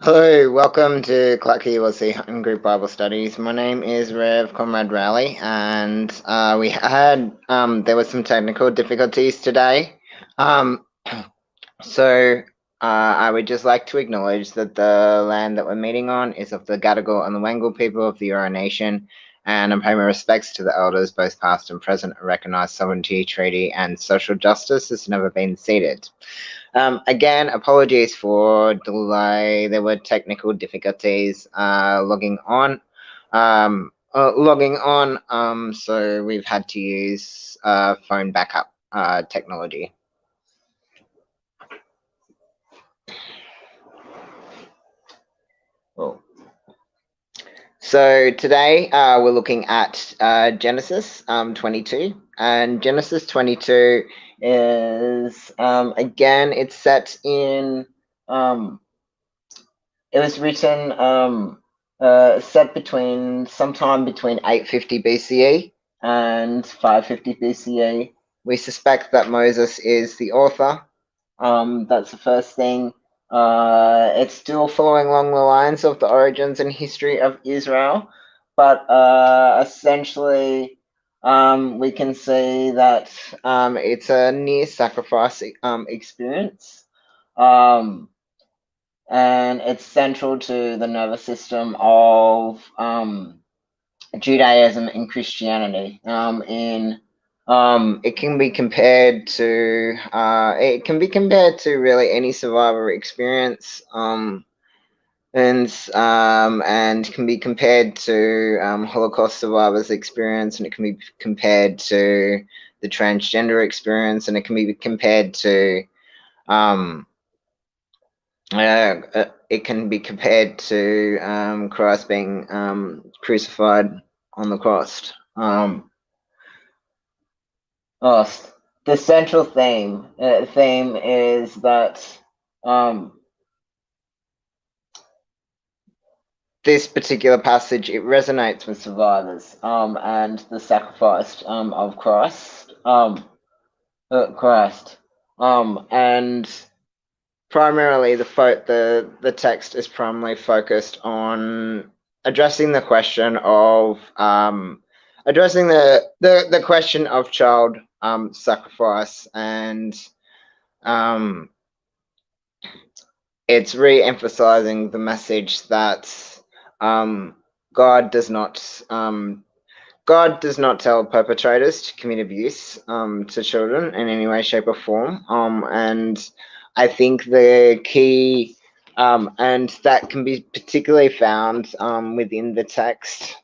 Hello, welcome to CLACCA ULC Homegroup Bible Studies. My name is Rev Comrade Rowley, and there were some technical difficulties today. So I would just like to acknowledge that the land that we're meeting on is of the Gadigal and the Wangal people of the Eora Nation, and I pay my respects to the elders, both past and present, and recognise sovereignty, treaty, and social justice has never been ceded. Again, apologies for delay. There were technical difficulties logging on. So we've had to use phone backup technology. Oh. So today we're looking at Genesis 22, and Genesis 22 is again, it's set in it was written set between sometime between 850 BCE and 550 BCE. We suspect that Moses is the author. That's the first thing. It's still following along the lines of the origins and history of Israel, but essentially we can see that it's a near sacrifice experience. And it's central to the nervous system of Judaism and Christianity. It can be compared to really any survivor experience, and can be compared to Holocaust survivors' experience, and it can be compared to the transgender experience, and it can be compared to it can be compared to Christ being crucified on the cross. The central theme is that this particular passage, it resonates with survivors and the sacrifice of Christ. And primarily the text is primarily focused on addressing the question of the question of child sacrifice, and it's re-emphasizing the message that God does not tell perpetrators to commit abuse to children in any way, shape, or form. And I think the key, and that can be particularly found within the text,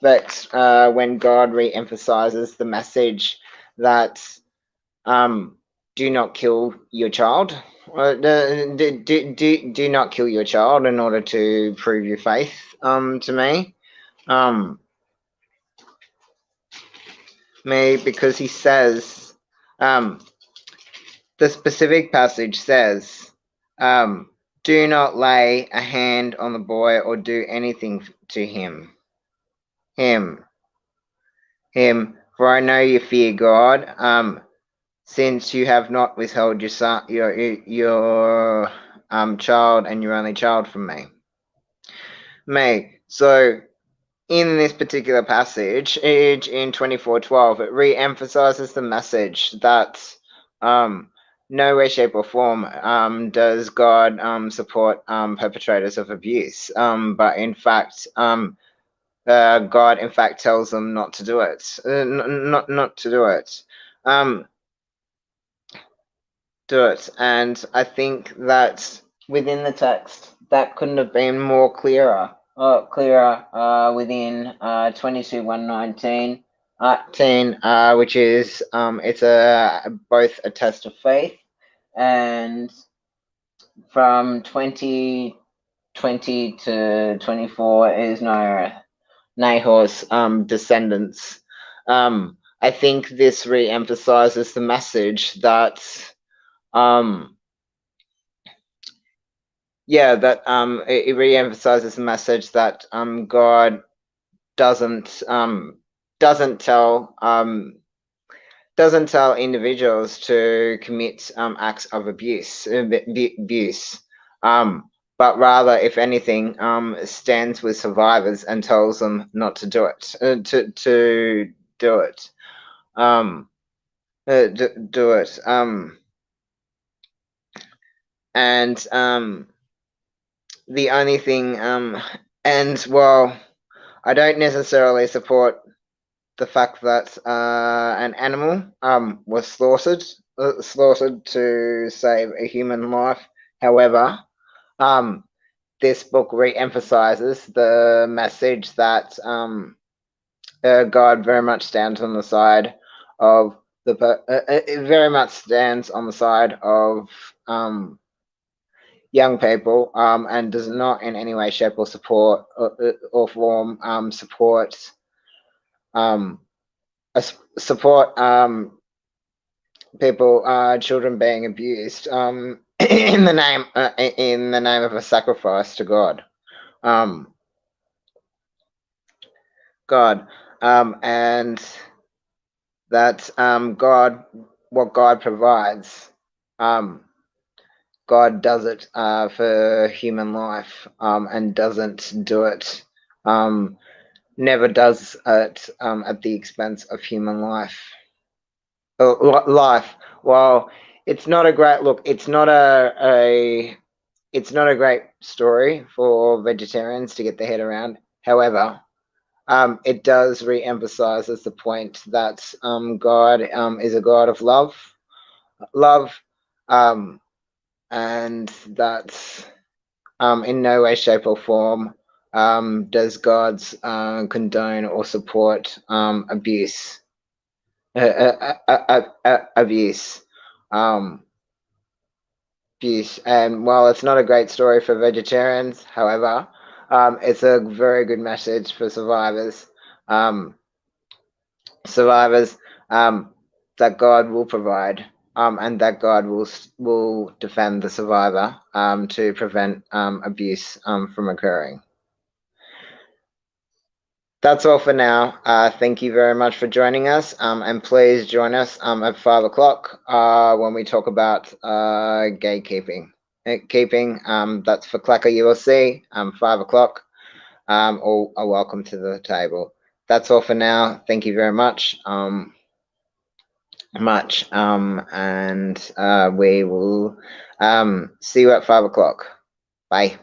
that when God re-emphasizes the message that do not kill your child, do not kill your child in order to prove your faith to me. Because he says, the specific passage says, do not lay a hand on the boy or do anything to him. For I know you fear God, since you have not withheld your son, your child and your only child from me. So in this particular passage, in 24:12, it re-emphasizes the message that no way, shape, or form does God support perpetrators of abuse, but in fact, God in fact tells them not to do it, not to do it. And I think that within the text, that couldn't have been more clearer within 22:119, which is it's both a test of faith, and from 2020 to 24 is Nahor's descendants. I think this re-emphasizes the message that it re-emphasizes the message that God doesn't tell doesn't tell individuals to commit acts of abuse, but rather, if anything, stands with survivors and tells them not to do it, to do it, do it, and the only thing, and well, I don't necessarily support the fact that an animal was slaughtered to save a human life. However, this book re-emphasizes the message that God very much stands on the side of it very much stands on the side of young people, and does not in any way, shape, or form support support people, children being abused in the name of a sacrifice to God. God, and that God, what God provides, God does it for human life, and doesn't do it, never does it at the expense of human life. Life. Well, it's not a great look. It's not it's not a great story for vegetarians to get their head around. However, it does re-emphasizes the point that God is a God of love, and that in no way, shape, or form does God's condone or support abuse. Abuse. Abuse. And while it's not a great story for vegetarians, however, it's a very good message for survivors. Survivors, that God will provide, and that God will defend the survivor to prevent abuse from occurring. That's all for now. Thank you very much for joining us, and please join us at 5 o'clock when we talk about gatekeeping. That's for CLACCA ULC, 5 o'clock. All are welcome to the table. That's all for now. Thank you very much. And we will see you at 5 o'clock. Bye.